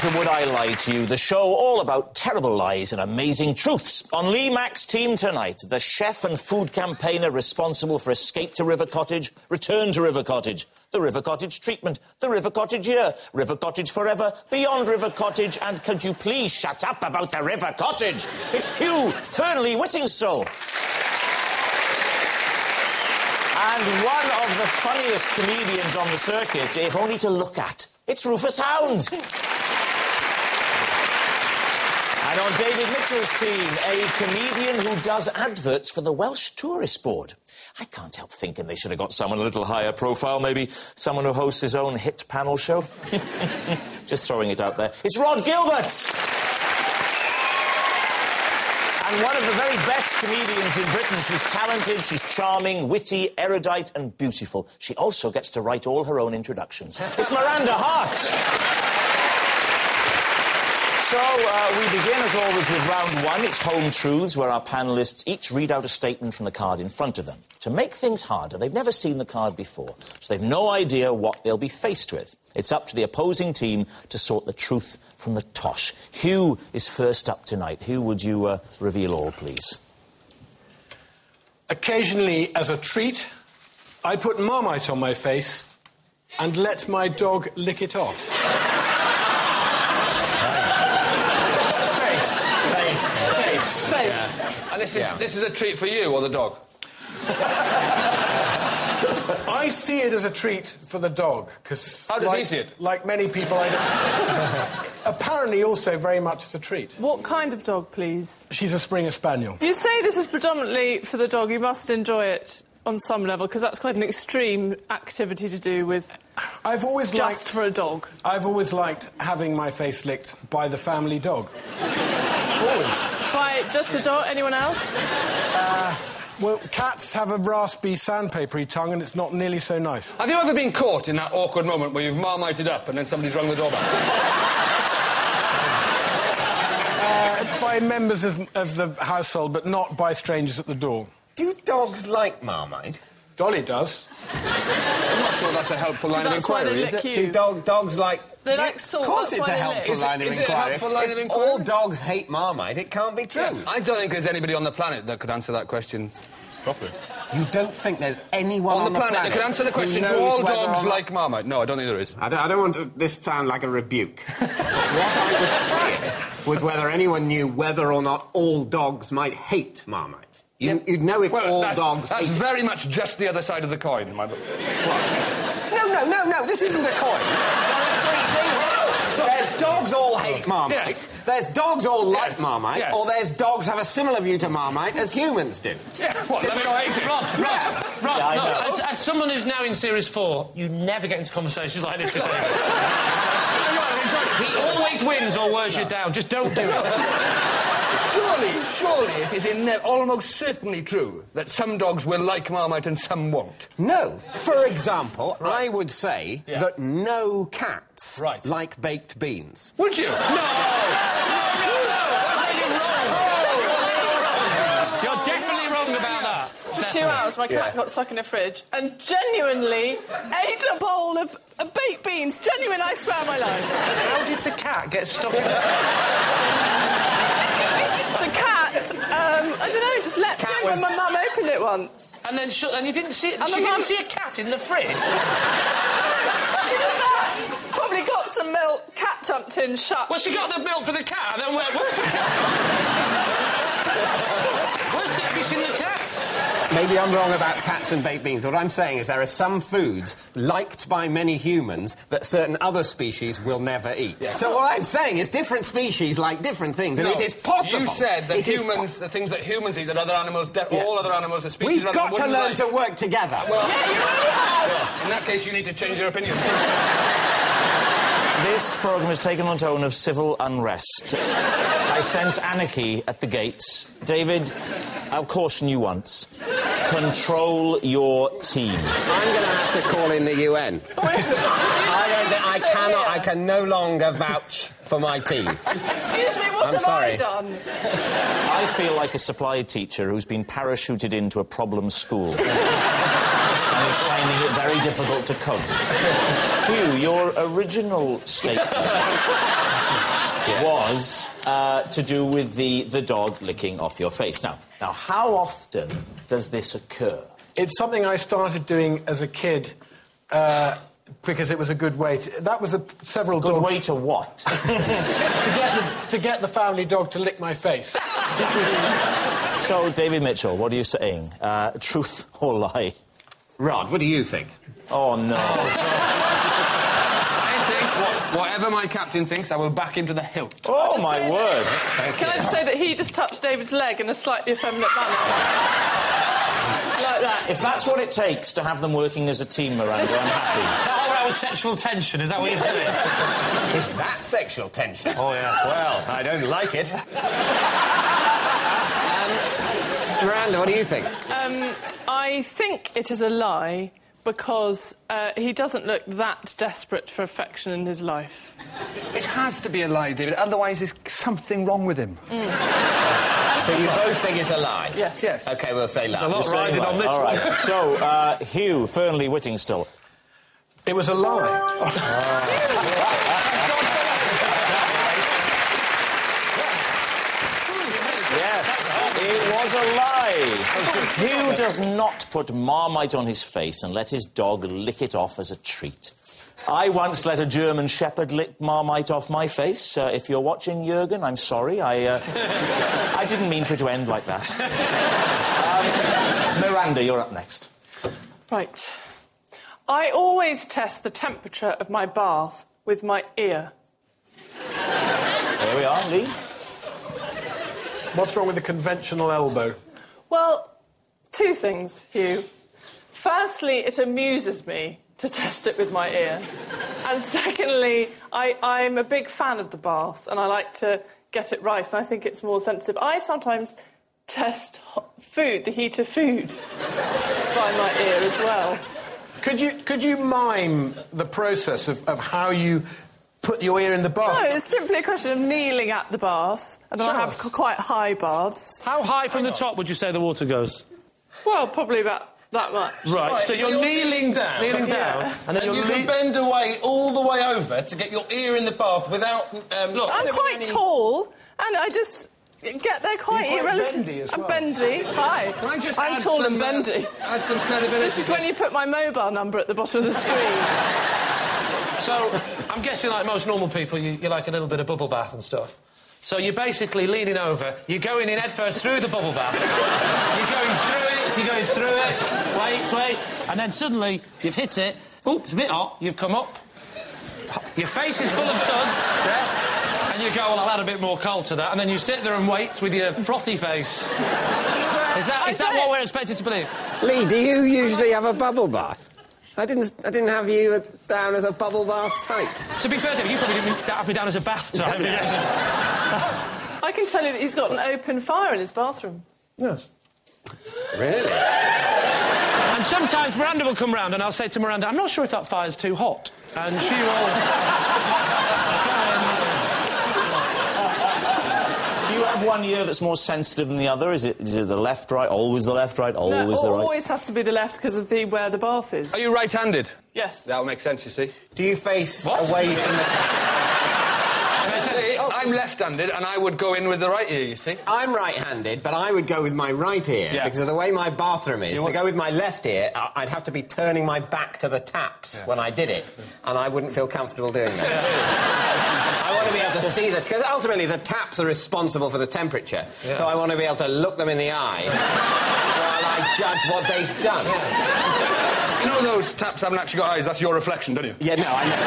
to Would I Lie to You, the show all about terrible lies and amazing truths. On Lee Mack's team tonight, the chef and food campaigner responsible for Escape to River Cottage, Return to River Cottage, the River Cottage treatment, the River Cottage year, River Cottage forever, Beyond River Cottage, and could you please shut up about the River Cottage? It's Hugh Fernley-Whittingstall. And one of the funniest comedians on the circuit, if only to look at. It's Rufus Hound. And on David Mitchell's team, a comedian who does adverts for the Welsh Tourist Board. I can't help thinking they should have got someone a little higher profile, maybe someone who hosts his own hit panel show. Just throwing it out there. It's Rod Gilbert! And one of the very best comedians in Britain. She's talented, she's charming, witty, erudite and beautiful. She also gets to write all her own introductions. It's Miranda Hart! So, we begin, as always, with round one. It's Home Truths, where our panellists each read out a statement from the card in front of them. To make things harder, they've never seen the card before, so they've no idea what they'll be faced with. It's up to the opposing team to sort the truth from the tosh. Hugh is first up tonight. Hugh, would you reveal all, please? Occasionally, as a treat, I put Marmite on my face and let my dog lick it off. Face. Yeah. And this is a treat for you or the dog? I see it as a treat for the dog, because... How does he see it? Like many people, I don't... Apparently also very much as a treat. What kind of dog, please? She's a Springer Spaniel. You say this is predominantly for the dog. You must enjoy it on some level, because that's quite an extreme activity to do with... I've always just for a dog. I've always liked having my face licked by the family dog. Always. By just the dog? Anyone else? Well, cats have a raspy, sandpapery tongue, and it's not nearly so nice. Have you ever been caught in that awkward moment where you've marmited up and then somebody's rung the doorbell? By members of the household, but not by strangers at the door. Do dogs like Marmite? Dolly does. I'm not sure that's a helpful line of inquiry, is it? Do dogs like... They like salt. Of course it's a helpful line of inquiry. Is it a helpful line of inquiry? If all dogs hate Marmite, it can't be true. Yeah, I don't think there's anybody on the planet that could answer that question properly. You don't think there's anyone on the planet that could answer the question, do all dogs like Marmite? No, I don't think there is. I don't want this to sound like a rebuke. What I was saying was whether anyone knew whether or not all dogs might hate Marmite. You'd know if all dogs... That's very much just the other side of the coin, in my book. No, this isn't a coin. There are three things. There's dogs all hate Marmite, yes. There's dogs all like Marmite, yes. or there's dogs have a similar view to Marmite as humans do. Yeah, what, let me go hate it? Rod, as someone who's now in Series 4, you never get into conversations like this with David. He always wins or wears you down. Just don't do it. Surely it is almost certainly true that some dogs will like Marmite and some won't. No. For example, I would say that no cats like baked beans. Would you? No! You're definitely wrong about that. For 2 hours, my cat got stuck in a fridge and genuinely ate a bowl of baked beans. Genuine, I swear on my life. How did the cat get stuck in The cat, I don't know, just leapt in when my mum opened it once. And then and you didn't see it? She didn't see a cat in the fridge? She did that! Probably got some milk, cat jumped in, shut. Well, she got the milk for the cat, and then where's the cat? Have you seen the cat? Maybe I'm wrong about cats and baked beans. What I'm saying is there are some foods liked by many humans that certain other species will never eat. Yeah. So what I'm saying is different species like different things, and it is possible. You said that the things that humans eat, that other animals, all other animals are species... We've got to learn to work together. Well, yeah, you really have! In that case, you need to change your opinion. This programme has taken on a tone of civil unrest. I sense anarchy at the gates. David, I'll caution you once. Control your team. I'm going to have to call in the UN. I can no longer vouch for my team. Excuse me, what have I done? I feel like a supply teacher who's been parachuted into a problem school. And is finding it very difficult to cope. Hugh, your original statement was to do with the dog licking off your face. Now, how often does this occur? It's something I started doing as a kid because it was a good way to... That was several dogs... Good way to what? to get the family dog to lick my face. So, David Mitchell, what are you saying? Truth or lie? Rod, what do you think? Oh, no. I think whatever my captain thinks, I will back into the hilt. Oh, my word. Can I just say that he just touched David's leg in a slightly effeminate manner? Like that. If that's what it takes to have them working as a team, Miranda, I'm happy. That was sexual tension, is that what you're doing? Is that sexual tension? Oh, yeah. Well, I don't like it. Miranda, what do you think? I think it is a lie because he doesn't look that desperate for affection in his life. It has to be a lie, David, otherwise there's something wrong with him. So you both think it's a lie? Yes. OK, we'll say lie. There's a lot riding on this All right. one. So, Hugh Fernley Whittingstall. It was a lie. Yes, it was a lie. Hugh does not put Marmite on his face and let his dog lick it off as a treat. I once let a German Shepherd lick Marmite off my face. If you're watching, Jürgen, I'm sorry. I didn't mean for it to end like that. Miranda, you're up next. Right. I always test the temperature of my bath with my ear. There we are, Lee. What's wrong with the conventional elbow? Well, two things, Hugh. Firstly, it amuses me to test it with my ear. And secondly, I'm a big fan of the bath and I like to get it right and I think it's more sensitive. I sometimes test food, the heat of food, by my ear as well. Could you mime the process of how you put your ear in the bath? No, it's simply a question of kneeling at the bath, and then I have quite high baths. How high from the top would you say the water goes? Well, probably about that much. Right, so you're kneeling down. Kneeling down. Yeah. And then You can bend away all the way over to get your ear in the bath without... Look, I'm quite tall, and I just get there quite You're quite irrelevant. bendy as I'm well. bendy. Hi. Can I just I'm add tall some, and bendy. Add some credibility. This is when you put my mobile number at the bottom of the screen. so I'm guessing like most normal people, you like a little bit of bubble bath and stuff. So you're basically leaning over, you're going in headfirst through the bubble bath. You're going through it, wait, and then suddenly you've hit it. Oops, it's a bit hot. You've come up. Your face is full of suds. Yeah. And you go, well, I'll add a bit more coal to that. And then you sit there and wait with your frothy face. Is that what we're expected to believe? Lee, do you usually have a bubble bath? I didn't have you down as a bubble bath type. To be fair, David, you probably didn't have me down as a bath type. I can tell you that he's got an open fire in his bathroom. Yes. Really? And sometimes Miranda will come round and I'll say to Miranda, I'm not sure if that fire's too hot. And she will... Do you have one ear that's more sensitive than the other? Is it the left, right, always the left, right, always the right? Always has to be the left because of where the bath is. Are you right-handed? Yes. That'll make sense, you see. Do you face away from the... I'm left-handed, and I would go in with the right ear, you see. I'm right-handed, but I would go with my right ear because of the way my bathroom is. To go with my left ear, I'd have to be turning my back to the taps when I did it, and I wouldn't feel comfortable doing that. I want to be able to see that, because ultimately the taps are responsible for the temperature, so I want to be able to look them in the eye while I judge what they've done. You know those taps haven't actually got eyes, that's your reflection, don't you? Yeah, no, I know.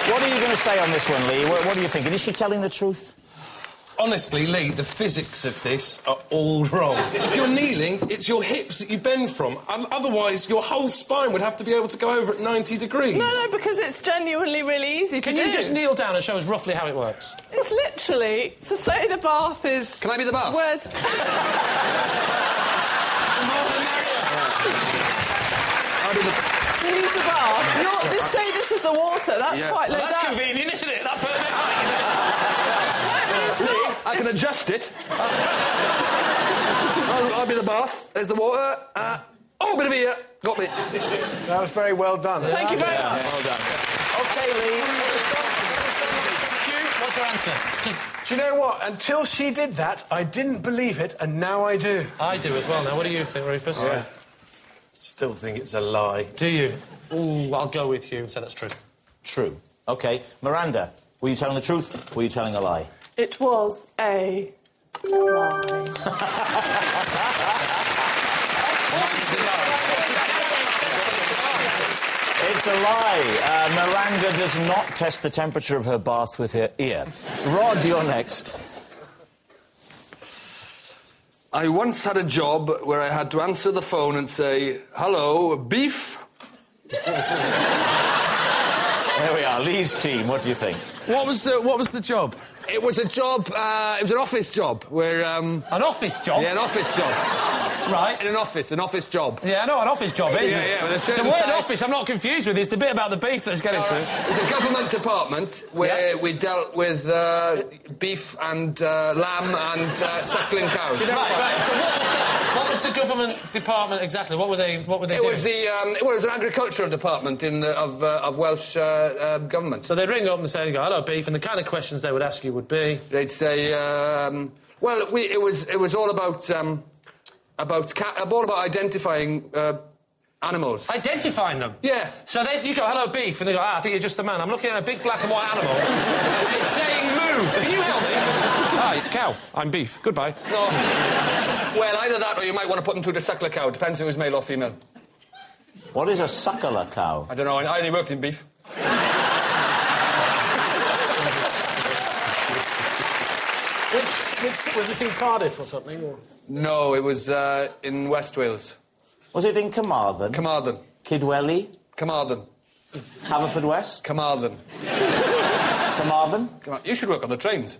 What are you going to say on this one, Lee? What are you thinking? Is she telling the truth? Honestly, Lee, the physics of this are all wrong. If you're kneeling, it's your hips that you bend from. Otherwise, your whole spine would have to be able to go over at 90 degrees. No, because it's genuinely really easy to do. Can you just kneel down and show us roughly how it works? It's literally... So say the bath is... Can I be the bath? Where's... Use the bath. Just say this is the water. That's quite low down. That's convenient, isn't it? That perfect height. No, but it's not. I can adjust it. I'll be the bath. There's the water. A bit of ear. Got me. That was very well done. Thank you very much. Well done. OK, Lee. answer. 'Cause Do you know what? Until she did that, I didn't believe it, and now I do. I do as well now. What do you think, Rufus? Yeah. Still think it's a lie. Do you? Ooh, I'll go with you and say that's true. True. OK. Miranda, were you telling the truth? Were you telling a lie? It was a lie. It's a lie. Miranda does not test the temperature of her bath with her ear. Rod, you're next. I once had a job where I had to answer the phone and say, "Hello, beef?" There we are. Lee's team, what do you think? What was the job? It was a job, it was an office job where, An office job? Yeah, an office job. Right. In an office job. Yeah, I know what an office job is. Yeah, with a The certain word type- office I'm not confused with is the bit about the beef that's getting to. It's a government department where we dealt with beef and lamb and suckling cows. Right. So what was the government department exactly? What were they It doing? was it was an agricultural department of Welsh government. So they'd ring up and say, "Hello, beef," and the kind of questions they would ask you would be... They'd say, it was all about identifying animals. Identifying them? Yeah. So you go, "Hello, beef," and they go, "I think you're just the man. I'm looking at a big black and white animal. It's saying move. Can you help me?" "Ah, it's cow. I'm beef. Goodbye." So, well, either that or you might want to put them through the suckler cow. Depends if it was male or female. What is a suckler cow? I don't know. I only worked in beef. Was this in Cardiff or something? Or? No, it was in West Wales. Was it in Carmarthen? Carmarthen. Kidwelly? Carmarthen. Haverfordwest? Carmarthen. Carmarthen? You should work on the trains.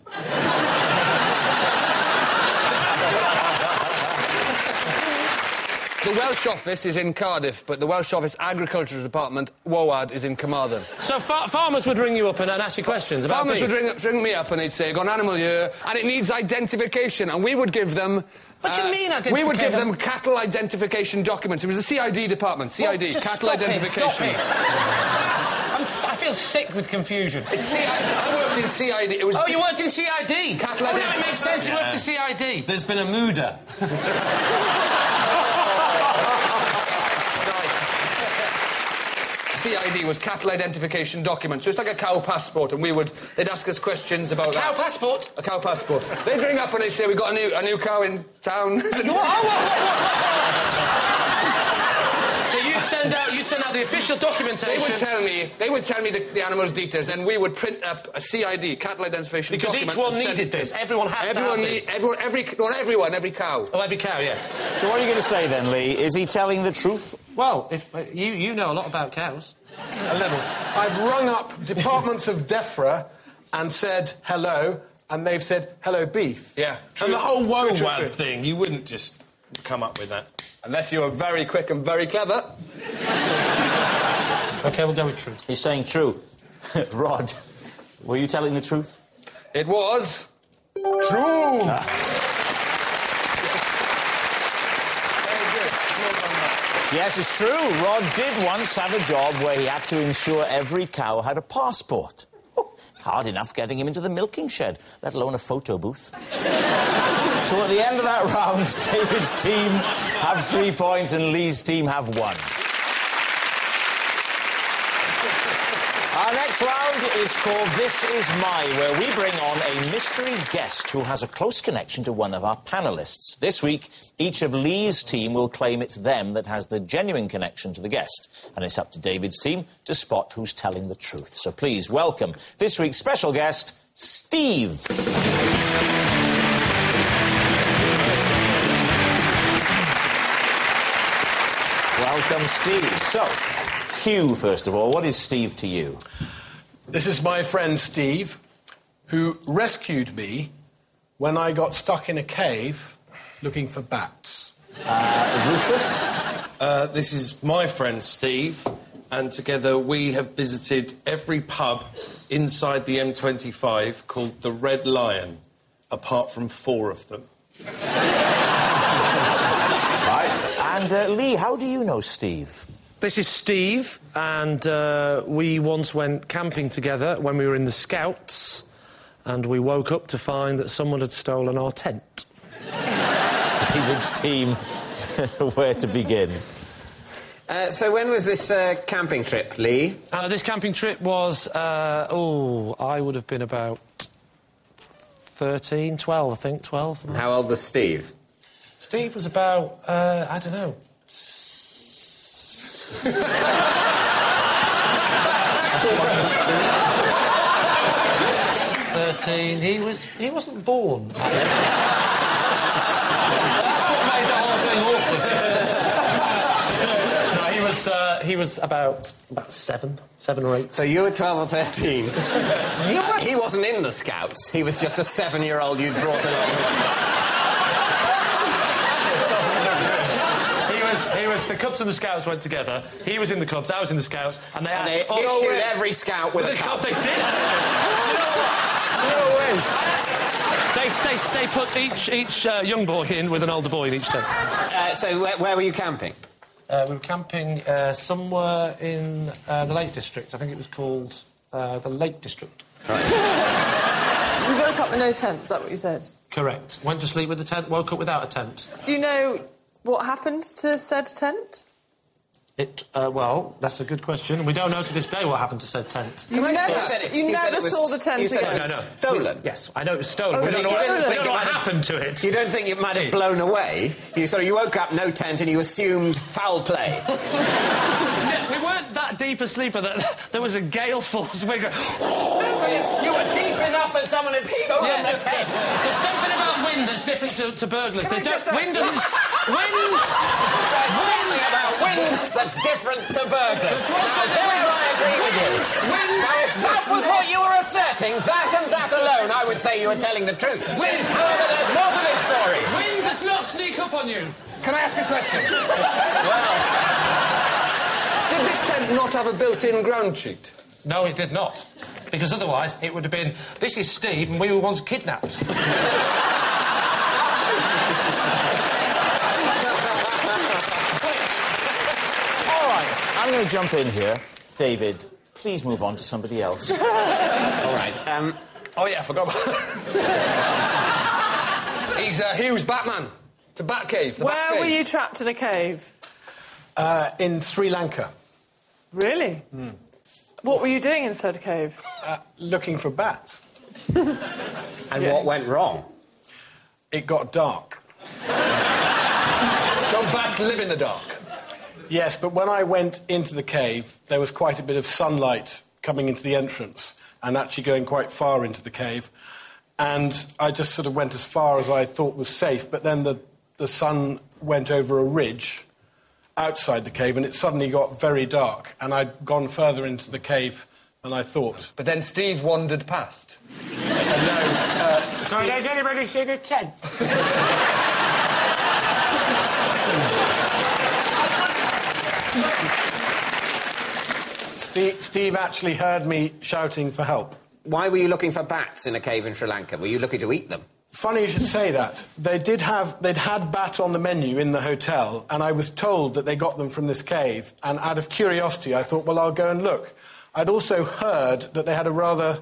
The Welsh office is in Cardiff, but the Welsh office agriculture department, WOAD, is in Carmarthen. So farmers would ring you up and ask you questions about Farmers beef? would ring me up and they'd say, "Got an animal here, and it needs identification," and we would give them... What do you mean identification? We would give them cattle identification documents. It was the CID department, CID, Well, just cattle stop identification. It, stop it. I feel sick with confusion. I worked in CID. It was... Oh, you worked in CID? Cattle Oh, no, it makes sense. You worked for CID. There's been a mooder. CID was cattle identification document, so it's like a cow passport, and they'd ask us questions about Cow passport? A cow passport. They'd ring up and they'd say, "We've got a new cow in town." So you'd send out the official documentation. They would tell me the animal's details, and we would print up a CID, cattle identification Because document. each one and send needed it to this. them. Everyone had to have this. Every cow. Oh, every cow, yes. So what are you going to say then, Lee? Is he telling the truth? Well, if you know a lot about cows. A little. I've rung up departments of DEFRA and said hello, and they've said hello, beef. Yeah. And the whole true. WOAD thing, you wouldn't just come up with that. Unless you were very quick and very clever. OK, we'll go with true. He's saying true. Rod, were you telling the truth? It was... True! Yes, it's true. Rod did once have a job where he had to ensure every cow had a passport. Oh, it's hard enough getting him into the milking shed, let alone a photo booth. So at the end of that round, David's team have 3 points and Lee's team have 1. Our next round is called This Is My, where we bring on a mystery guest who has a close connection to one of our panellists. This week, each of Lee's team will claim it's them that has the genuine connection to the guest. And it's up to David's team to spot who's telling the truth. So please welcome this week's special guest, Steve. Welcome, Steve. So, Hugh, first of all, what is Steve to you? This is my friend Steve, who rescued me when I got stuck in a cave looking for bats. Rufus? This is my friend Steve, and together we have visited every pub inside the M25 called the Red Lion, apart from 4 of them. And Lee, how do you know Steve? This is Steve, and we once went camping together when we were in the Scouts. and we woke up to find that someone had stolen our tent. David's team, where to begin? So when was this camping trip, Lee? This camping trip was, I would have been about 13, 12, I think, 12. Something. How old was Steve? Steve was about, I don't know. 13. He wasn't born. That's what made the whole thing awkward. No, he was about 7 or 8. So you were 12 or 13. He wasn't in the Scouts. He was just a 7-year-old you'd brought along. The Cubs and the Scouts went together. He was in the Cubs, I was in the Scouts, and they asked... And they issued every Scout with a cup. They did, no way. They put each young boy in with an older boy in each tent. So where were you camping? We were camping somewhere in the Lake District. I think it was called the Lake District. Right. You woke up with no tent, is that what you said? Correct. Went to sleep with a tent, woke up without a tent. Do you know what happened to said tent? Well, that's a good question. We don't know to this day what happened to said tent. You never saw the tent again? No. Stolen? Yes, I know it was stolen. Oh, We don't know what happened to it. You don't think it might have blown away? You woke up, no tent, and you assumed foul play. We weren't that deep a sleeper that there was a gale force. You were deep enough that someone had stolen the tent. There's something about wind that's different to burglars. Wind doesn't... Wind... about wind that's different to burglars. Now, there I agree with you. Now, if that was what you were asserting, that and that alone, I would say you were telling the truth. However, there's more to this story. Wind does not sneak up on you. Can I ask a question? Well... Did this tent not have a built-in ground sheet? No, it did not. Because otherwise, it would have been, this is Steve and we were once kidnapped. I'm going to jump in here. David, please move on to somebody else. All right. Oh, yeah, I forgot about He's Hugh's Batman. To Batcave. Where were you trapped in a cave? In Sri Lanka. Really? Mm. What were you doing in said cave? Looking for bats. And what went wrong? It got dark. Don't bats live in the dark? Yes, but when I went into the cave, there was quite a bit of sunlight coming into the entrance and actually going quite far into the cave. And I just sort of went as far as I thought was safe, but then the sun went over a ridge outside the cave and it suddenly got very dark and I'd gone further into the cave than I thought. But then Steve wandered past. So has anybody seen a tent? Steve actually heard me shouting for help. Why were you looking for bats in a cave in Sri Lanka? Were you looking to eat them? Funny you should say that. They'd had bat on the menu in the hotel, and I was told that they got them from this cave, and out of curiosity I thought, well, I'll go and look. I'd also heard that they had a rather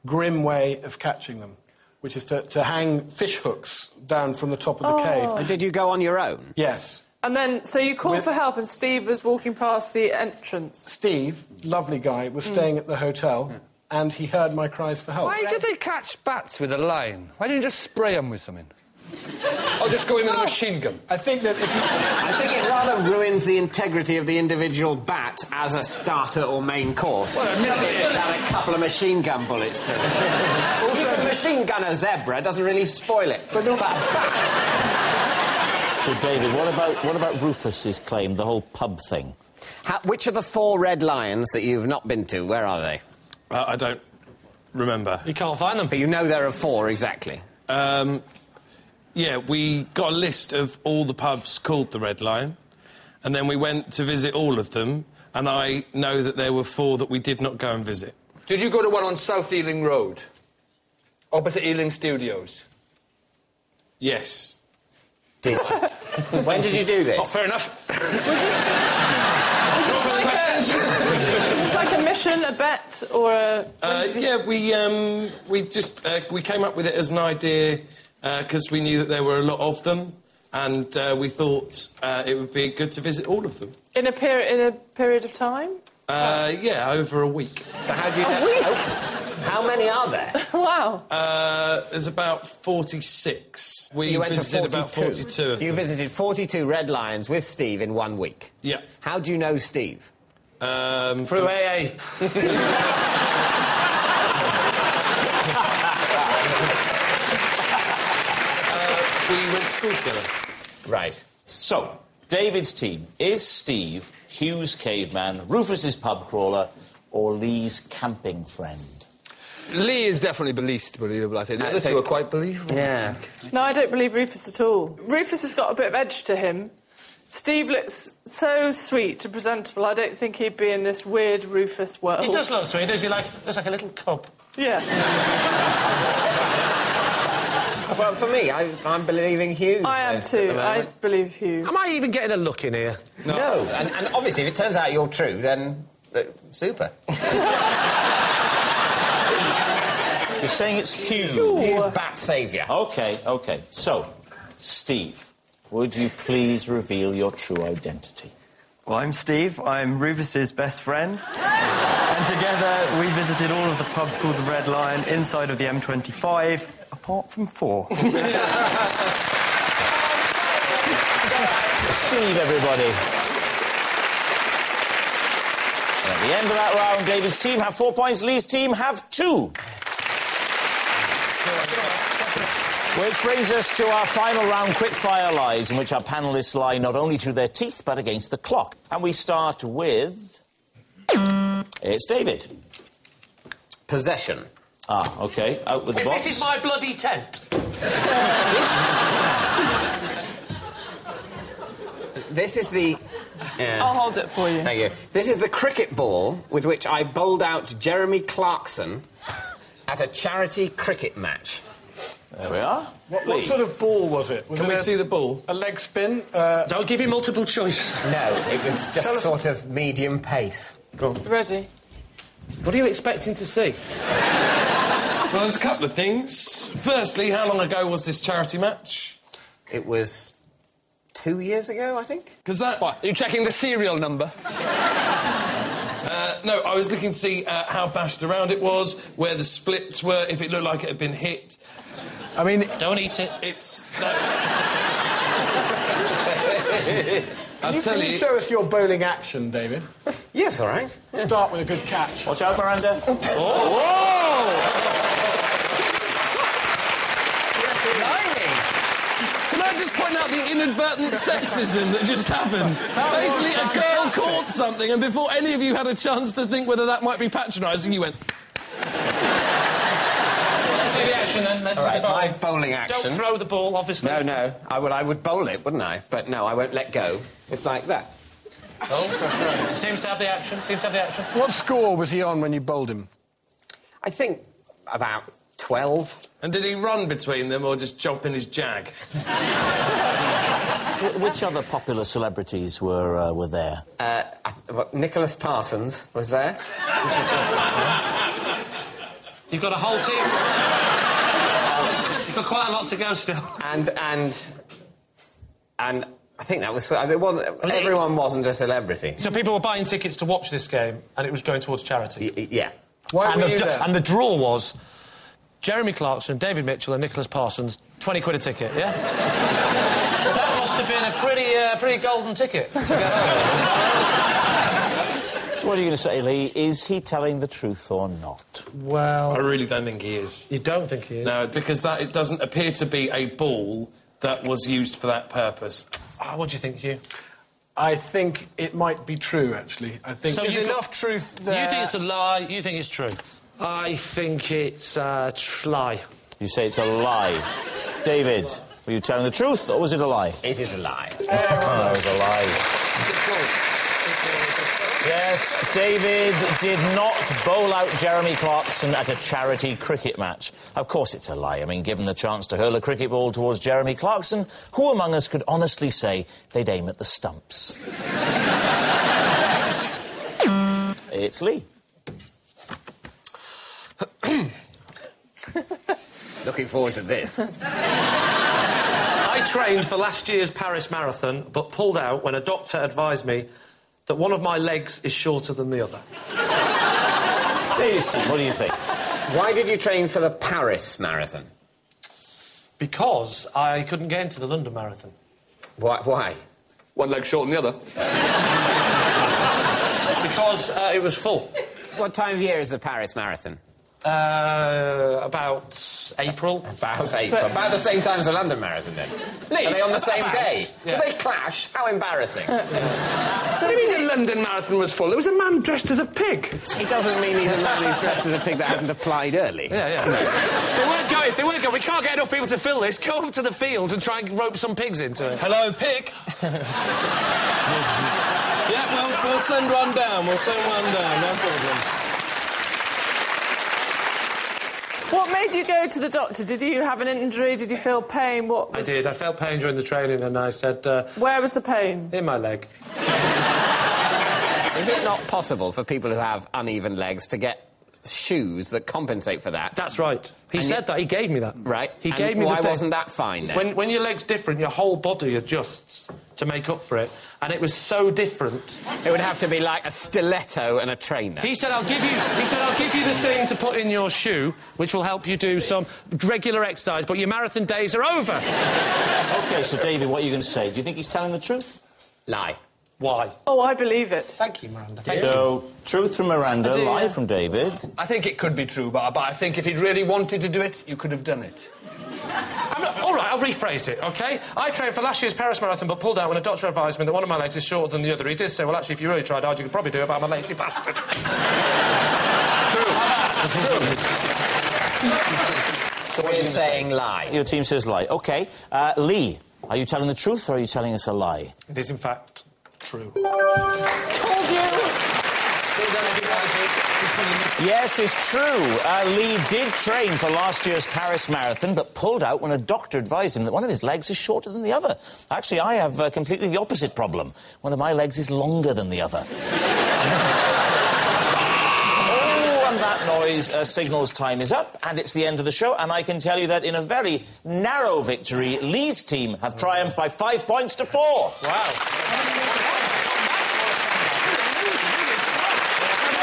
grim way of catching them, which is to hang fish hooks down from the top of the cave. And did you go on your own? Yes. And then, so you called for help and Steve was walking past the entrance? Steve, lovely guy, was staying at the hotel and he heard my cries for help. Why did they catch bats with a line? Why didn't you just spray them with something? Or just go in with a machine gun? I think that if you... I think it rather ruins the integrity of the individual bat as a starter or main course. Well, admittedly, it's had a couple of machine gun bullets through it. Also, you can machine gun a zebra, doesn't really spoil it. But a bat... So, David, what about Rufus's claim, the whole pub thing? Which of the 4 Red Lions that you've not been to, where are they? I don't remember. You can't find them. But you know there are 4 exactly. Yeah, we got a list of all the pubs called the Red Lion, and then we went to visit all of them, and I know that there were 4 that we did not go and visit. Did you go to one on South Ealing Road? Opposite Ealing Studios? Yes. When did you do this? Oh, fair enough. Was this like this like a mission, a bet, or a... Yeah, we came up with it as an idea because we knew that there were a lot of them, and we thought it would be good to visit all of them. In a period of time? Yeah, over a week. So how do you A know? week? How many are there? Wow. There's about 46. We You went to visited about 42 of You them. visited 42 Red Lions with Steve in 1 week. Yeah. How do you know Steve? Through AA. We went to school together. Right. So, David's team is Steve, Hugh's caveman, Rufus's pub crawler, or Lee's camping friend. Lee is definitely the least believable, I think. The other two are quite believable. Yeah. No, I don't believe Rufus at all. Rufus has got a bit of edge to him. Steve looks so sweet and presentable. I don't think he'd be in this weird Rufus world. He does look sweet, does he? Looks like a little cub. Yeah. Well, for me, I'm believing Hugh. I am too. I believe Hugh. Am I even getting a look in here? No. And obviously, if it turns out you're true, then super. You're saying it's Hugh? Hugh's bat saviour. OK. So, Steve, would you please reveal your true identity? Well, I'm Steve. I'm Rufus's best friend. And together, we visited all of the pubs called the Red Lion inside of the M25, apart from 4. Steve, everybody. At the end of that round, David's team have 4 points, Lee's team have 2. Which brings us to our final round, quickfire lies, in which our panellists lie not only through their teeth, but against the clock. And we start with... It's David. Possession. Ah, OK. Out with the box. This is my bloody tent. This is the... I'll hold it for you. Thank you. This is the cricket ball with which I bowled out Jeremy Clarkson at a charity cricket match. There we are. What sort of ball was it? Can we see the ball? A leg spin? Don't give him multiple choice. No, it was just sort of medium pace. Go on. Ready? What are you expecting to see? Well, there's a couple of things. Firstly, how long ago was this charity match? It was 2 years ago, I think. Because that... What, are you checking the serial number? No, I was looking to see how bashed around it was, where the splits were, if it looked like it had been hit. I mean... Don't eat it. I'll tell Can you show us your bowling action, David? Yes, all right. Start with a good catch. Watch out, Miranda. Can I just point out the inadvertent sexism that just happened? Basically, a girl caught something, and before any of you had a chance to think whether that might be patronising, you went... Let's see the action, then. Let's All see right, the ball. my bowling action. Don't throw the ball, obviously. No. I would bowl it, wouldn't I? But no, I won't let go. It's like that. Oh, seems to have the action. What score was he on when you bowled him? I think about 12. And did he run between them, or just jump in his jag? Which other popular celebrities were there? Nicholas Parsons was there. You've got a whole team. You've got quite a lot to go still. And I think that was... It wasn't, everyone wasn't a celebrity. So people were buying tickets to watch this game, and it was going towards charity. Yeah. Why were you there? And the draw was Jeremy Clarkson, David Mitchell and Nicholas Parsons, 20 quid a ticket, yeah? That must have been a pretty golden ticket to get over. So what are you going to say, Lee? Is he telling the truth or not? Well... I really don't think he is. You don't think he is? No, because it doesn't appear to be a ball that was used for that purpose. What do you think, Hugh? I think it might be true, actually. I think So there's you got- enough truth there. You think it's a lie, you think it's true? I think it's a lie. You say it's a lie. David, were you telling the truth, or was it a lie? It is a lie. That was a lie. Yes, David did not bowl out Jeremy Clarkson at a charity cricket match. Of course it's a lie. I mean, given the chance to hurl a cricket ball towards Jeremy Clarkson, who among us could honestly say they'd aim at the stumps? It's Lee. Looking forward to this. I trained for last year's Paris Marathon, but pulled out when a doctor advised me that one of my legs is shorter than the other. Davidson, what do you think? Why did you train for the Paris Marathon? Because I couldn't get into the London Marathon. Why? One leg short than the other. Because it was full. What time of year is the Paris Marathon? About April. About April. About the same time as the London Marathon, then. Lee, Are they on the same about. day? Yeah. Do they clash? How embarrassing. So what do you mean the London Marathon was full? There was a man dressed as a pig. He doesn't mean he's a man who's dressed as a pig that hasn't applied early. Yeah. They weren't going. We can't get enough people to fill this. Go up to the fields and try and rope some pigs into it. Hello, pig. Yeah, we'll send one down. No problem. What made you go to the doctor? Did you have an injury? Did you feel pain? What was... I did. I felt pain during the training and I said... Where was the pain? in my leg. Is it not possible for people who have uneven legs to get shoes that compensate for that? That's right. He said that. He gave me that. Right. He And gave me why the thing. wasn't that fine, then? When your leg's different, your whole body adjusts to make up for it. And it was so different. It would have to be like a stiletto and a trainer. He said, I'll give you the thing to put in your shoe, which will help you do some regular exercise, but your marathon days are over. OK, so, David, what are you going to say? Do you think he's telling the truth? Lie. Why? Oh, I believe it. Thank you, Miranda. So, truth from Miranda, do, lie yeah. from David. I think it could be true, but I think if he'd really wanted to do it, you could have done it. All right, I'll rephrase it, OK? I trained for last year's Paris Marathon, but pulled out when a doctor advised me that one of my legs is shorter than the other. He did say, well, actually, if you really tried hard, you could probably do it, but I'm a lazy bastard. So we're saying lie. Your team says lie. OK. Lee, are you telling the truth or are you telling us a lie? It is, in fact, true. Told you. Yes, it's true. Lee did train for last year's Paris Marathon, but pulled out when a doctor advised him that one of his legs is shorter than the other. Actually, I have completely the opposite problem. One of my legs is longer than the other. Oh, and that noise signals time is up, and it's the end of the show, and I can tell you that in a very narrow victory, Lee's team have triumphed by 5 points to 4. Wow.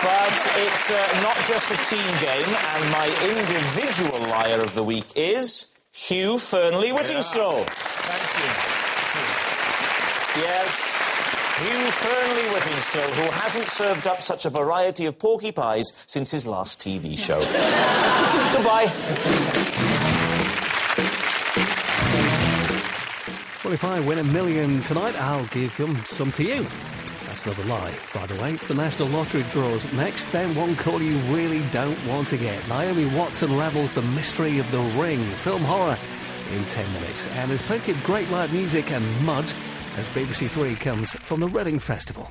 But it's not just a team game, and my individual liar of the week is Hugh Fernley-Whittingstall. Thank Yes, Hugh Fernley-Whittingstall, who hasn't served up such a variety of porky pies since his last TV show. Goodbye. Well, if I win $1 million tonight, I'll give some to you. That's another lie, by the way. It's the National Lottery draws next. Then one call you really don't want to get. Naomi Watts unravels the mystery of The Ring, film horror, in 10 minutes. And there's plenty of great live music and mud as BBC Three comes from the Reading Festival.